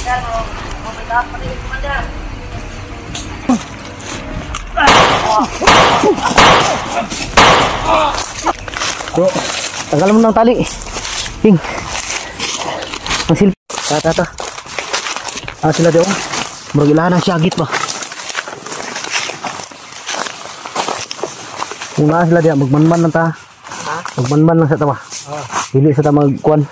Bro, tanggal mo ng tali. King. Ang silpi. Tata. Sila daw. Muragilahan ng syagit ba? Una sila dia magmanman lang ta. Magmanman lang sa tawa. Dili sa ta magkuan.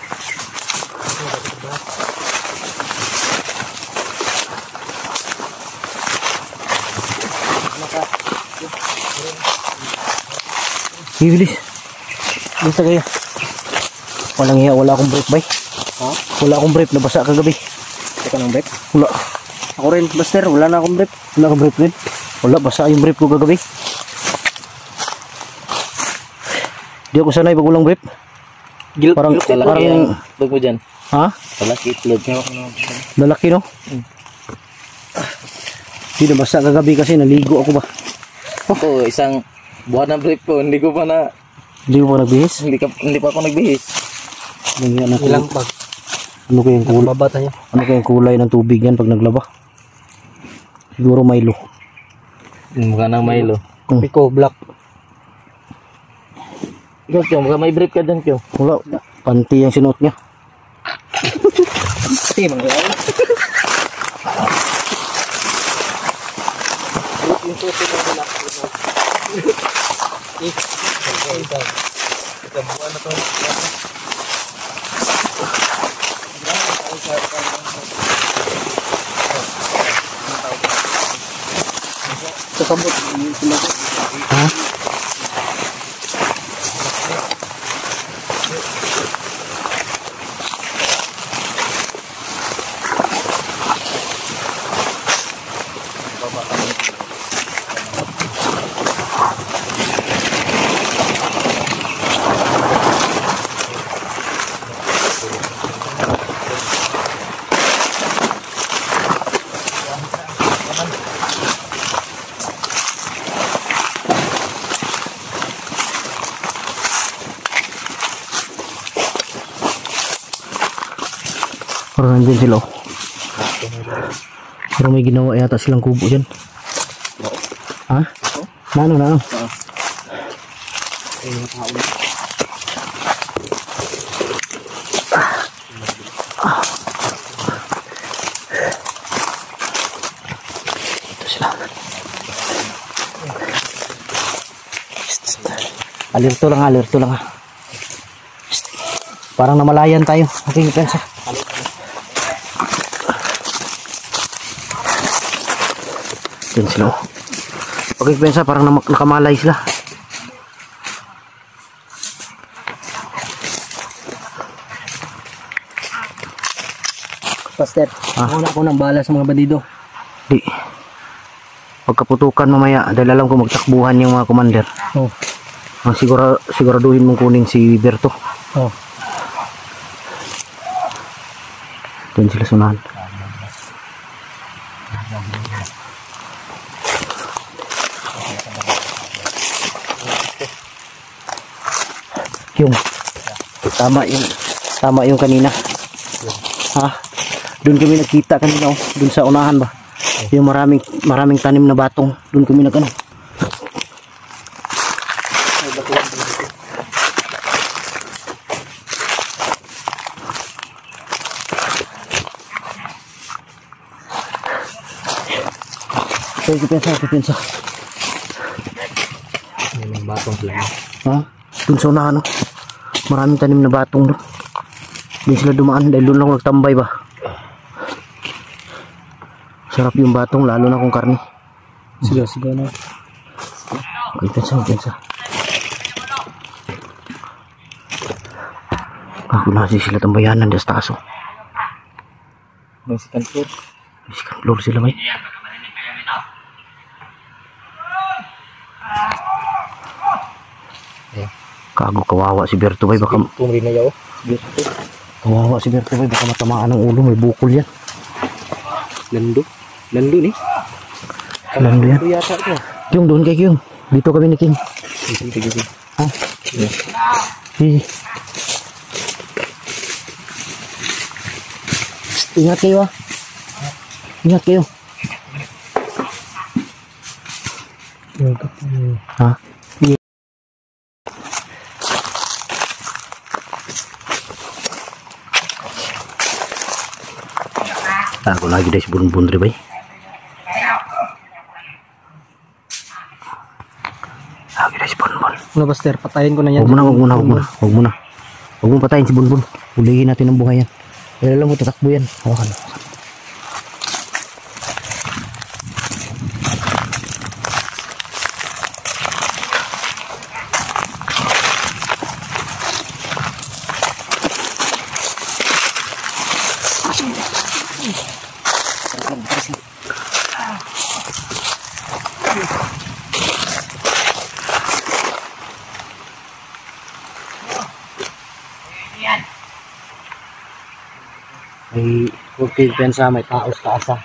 Bibilis. Basta kaya. Walang iya, wala akong brief bay. Ha? Wala akong brief, nabasa kagabi. Wala ka ng brief? Wala. Ako rin, Buster, wala na akong brief. Wala akong brief din. Wala, basa yung brief ko kagabi. Di ako sanay pag walang brief. Parang bag mo dyan. Ha? Lalaki itlog. Lalaki no? Di na basa kagabi kasi naligo ako ba? Ako, isang buwan ng brief ko, hindi ko pa nagbihis? Hindi pa ako nagbihis. Ilang pag? Ano kayang kulay? Ano kayang kulay ng tubig yan pag naglaba? Siguro Milo. Mukha ng Milo. Pico, black. Ikaw, Kyo, mukha may brief ka dyan, Kyo. Wala, panty yung sinuot niya. Pati, mga gawin. Yung susi ng black. Buwan na to. Kasabot. Ha? Parang nandyan sila oh. Parang may ginawa yata silang kubo dyan. Ha? Nano? Ito sila. Alerto lang ha. Parang namalayan tayo. Okay, pensa. Yan sila oh. Okay, pensa, parang nakamalay sila. Pastor, ako ng bala sa mga bandido. Di. Pagkaputukan mamaya, dahil alam ko magtakbuhan yung mga commander. Oh. Siguraduhin mong kunin si Berto. Oh. Yan sila sunahan. Tama yung kanina. Ha? Doon kami nagkita kanina oh, doon sa unahan ba. Yung maraming tanim na batong, doon kami nagano. Kepensa. May batong sila. Ha? Doon sa unahan oh. Maraming tanim na batong no. Hindi sila dumaan dahil doon lang nagtambay ba. Sarap yung batong lalo na kung karne. Sige na. Okay, pensa. Ako nasi sila tambayanan di taso. May second floor sila may. Kago, kawawa si Berto bay, baka kawawa si Berto bay, baka matamaan ng ulo, may bukol yan. Lando ni. Lando yan. Kyung, doon kay Kyung. Dito kami ni King. Ha? Ingat kayo ah. Ingat kayo. Ha? Ako lagi deh si bun-bun rin ba? Lagi deh si bun-bun. Ano Buster, patayin ko na yan. Huwag muna. Huwag mong patayin si bun-bun. Ulihin natin ang buhay yan. Kaya lang mo tatakbo yan. Hawakan. May huwag kayo pensa, may tao sa taas.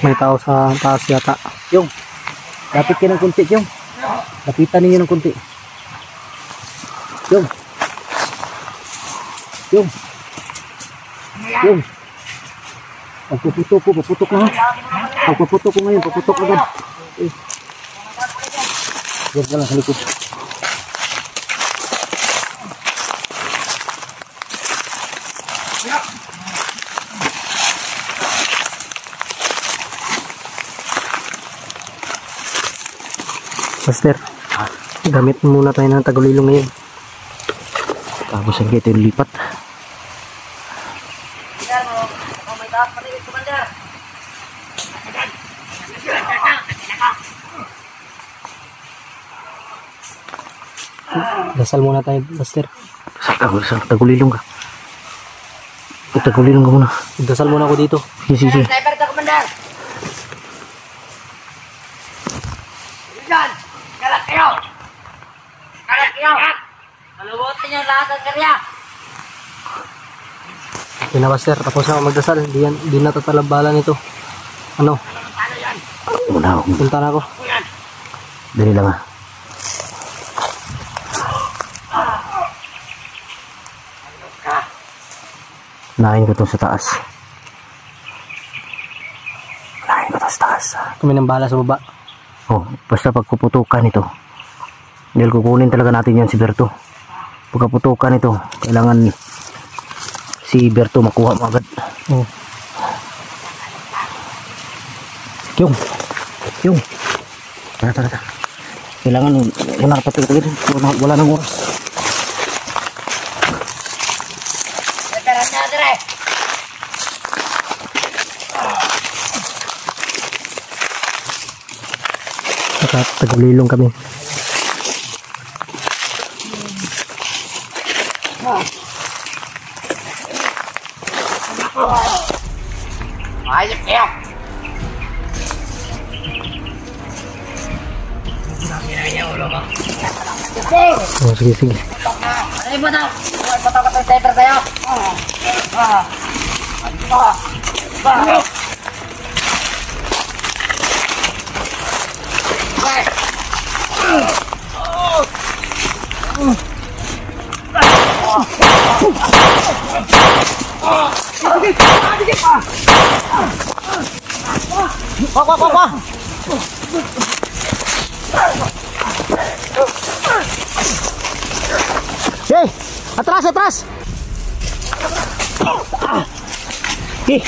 May tao sa taas yata. Yung, lapit ka ng kunti, yung. Lapitan ninyo ng kunti. Yung. Paputok na ha. Paputok ko ngayon, paputok agad. Huwag ka lang sa likod. Buster, gamit muna tayo ng tagulilong ngayon. Tapos ang kito yung lipat. Dasal muna tayo, Buster. Dasal, tagulilong ka. Tagulilong ka muna. Dasal muna ako dito. Sige. Sniper ka, Commander! Diyan! Kalat kayo! Malubutin niyo lahat ng karya! Okay na, Buster, tapos na ako magdasal. Di na tatalabalan ito. Ano? Punta na ako. Dali lang ha. Nahin ko to sa taas. Kami ng bala sa baba. Oh, basta pagpuputukan ito. Dahil kukunin talaga natin yan si Berto. Pagkaputukan ito, kailangan si Berto makuha mo agad. Oh. Yung. Tara. Kailangan wala pa ito. Wala nang oras. Tara na, dire! Tagulilong kami. Ayos kayo! Oh, sige. Ano yung bataw? Ano yung bataw ka sa sniper sa'yo? Hey! Atras! Okay.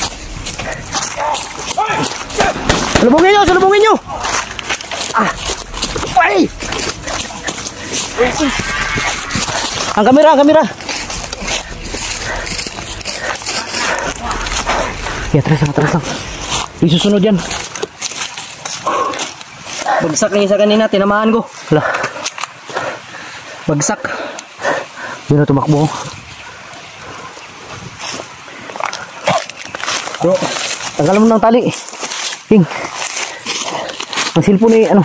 Salubungin nyo! Ay! Ang kamera! Atras lang. Isusunod yan. Bagsak na isa kanina, tinamaan ko. Hala. Bagsak. Yun na tumakbo. Bro, tanggalan mo ng tali. King. Ang cellphone ni ano.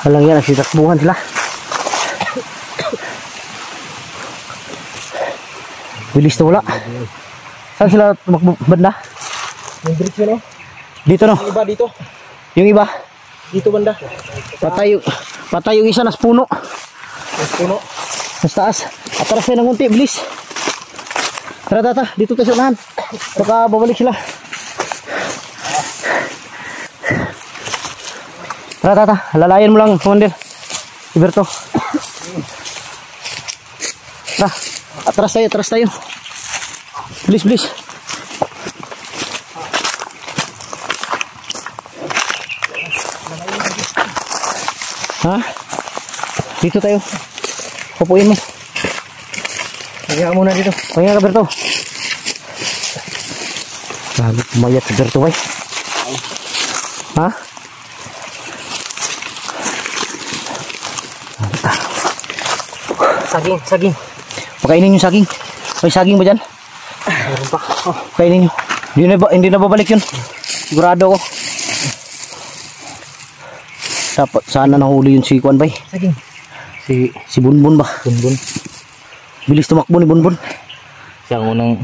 Halang yan, nagsitakbuhan sila. Bilis na wala. Saan sila tumakbo? Banda? Yung bridge yun, oh. Dito no? Iba dito. Yung iba? Dito banda. Patay yung isa nas puno. Puno. Mas taas. Atras tayo ng unti, bilis. Tara, dito tayo sa unahan. Baka babalik sila. Tara, lalayan mo lang, Commander. Iberto. Tara, atras tayo. Bilis. Ha? Dito tayo. Pupuin mo. Pahinga ka muna dito. Pahinga ka, Berto. Lagi pumayat si Berto, ay. Ha? Saging. Pakainin yung saging. May saging ba dyan? Meron pa. Kainin nyo. Hindi na babalik yun. Sigurado ko. Dapat sana nahuli yun si Kwan Bay. Saging. Si Bunbun ba? Bunbun. Bilis tumakbo ni Bunbun. Siya ang unang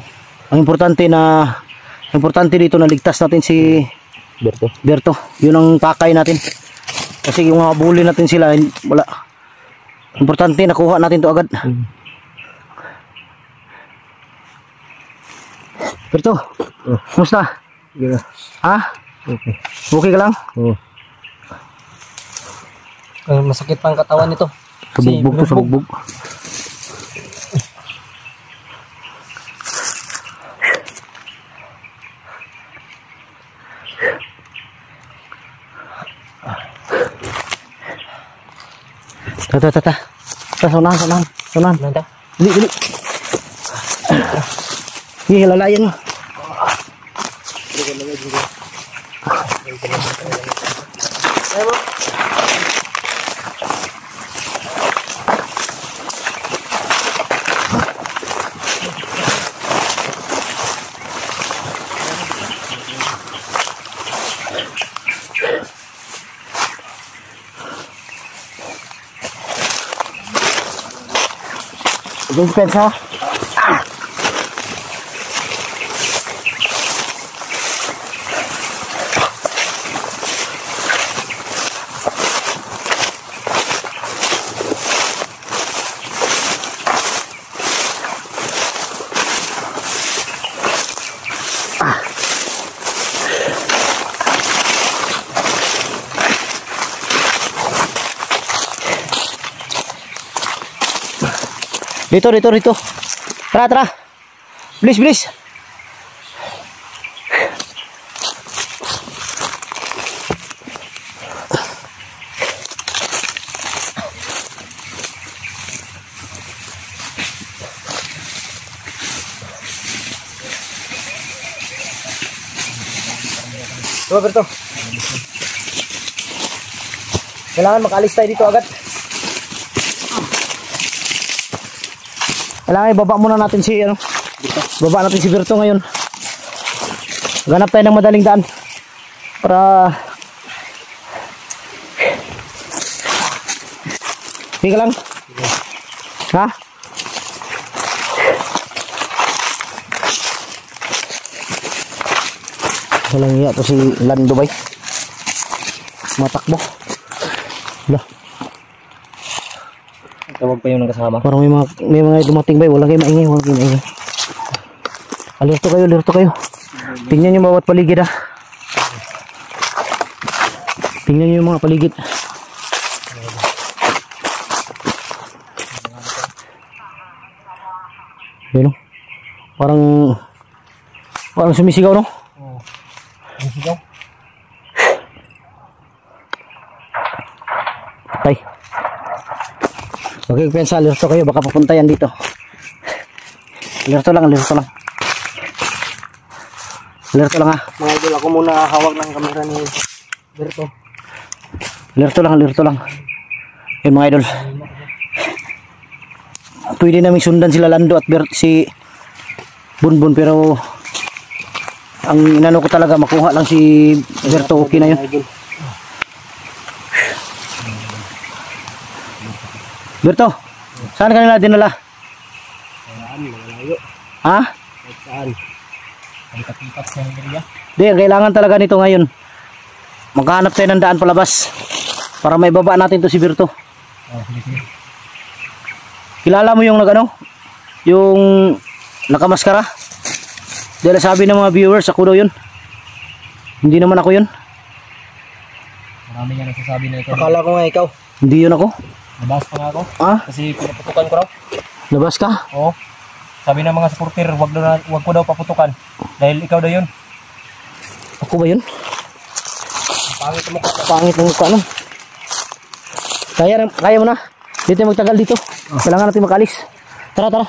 Ang importante dito na ligtas natin si Berto. Yun ang pakay natin. Kasi yung mga bully natin sila, wala. Importante nakuha natin to agad. Berto, kumusta? Ha? Okay ka lang? Masakit pa ang katawan nito. Sabugbog. Tata. Sunahan. Nanda. Dili. Sige, lalayan mo. Yung pensa. Dito. Tara. Bilis. Coba Berto. Kailangan makaalis tayo dito agad. Kailangan ibaba muna natin si baba natin si Berto ngayon. Ganap tayo ng madaling daan para Tika lang. Ha? Walang iya to si Lando bay. Matakbo. Lah. tawag pa yung kasama. Parang may mga dumating bay, wala kayo maingay. Alerto kayo. Tingnan niyo bawat paligid ha. Tingnan niyo yung mga paligid. Yun, parang sumisigaw, no? Oo. Sumisigaw. Patay. Okay, pensa, alerto kayo, baka papunta yan dito. Alerto lang ha. Mga idol, ako muna hawak ng kamera ni Berto. Alerto lang. Yun mga idol. Pwede namin sundan sila Lando at si Bunbun, pero ang inano ko talaga makuha lang si Berto, okay na yun. Berto, saan ka nila dinala? Ha? Saan? Ang katipas ng area. Di, kailangan talaga nito ngayon. maghanap tayo ng daan palabas para may baba natin to si Berto. Kilala mo yung nagano? Yung nakamaskara? Dahil sabi ng mga viewers, ako daw yun. Hindi naman ako yun. Marami nga nagsasabi na ito. Akala ko nga ikaw. Hindi yun ako. Nabas pa nga ako. Ah? Kasi pinaputukan ko raw. Labas ka? Oo. Sabi ng mga supporter, wag ko daw paputukan. Dahil ikaw daw yun. Ako ba yun? Pangit mo ka. Pangit ng mukha no? Kaya mo na. Dito magtagal dito. Kailangan natin makalis. Tara. Tara.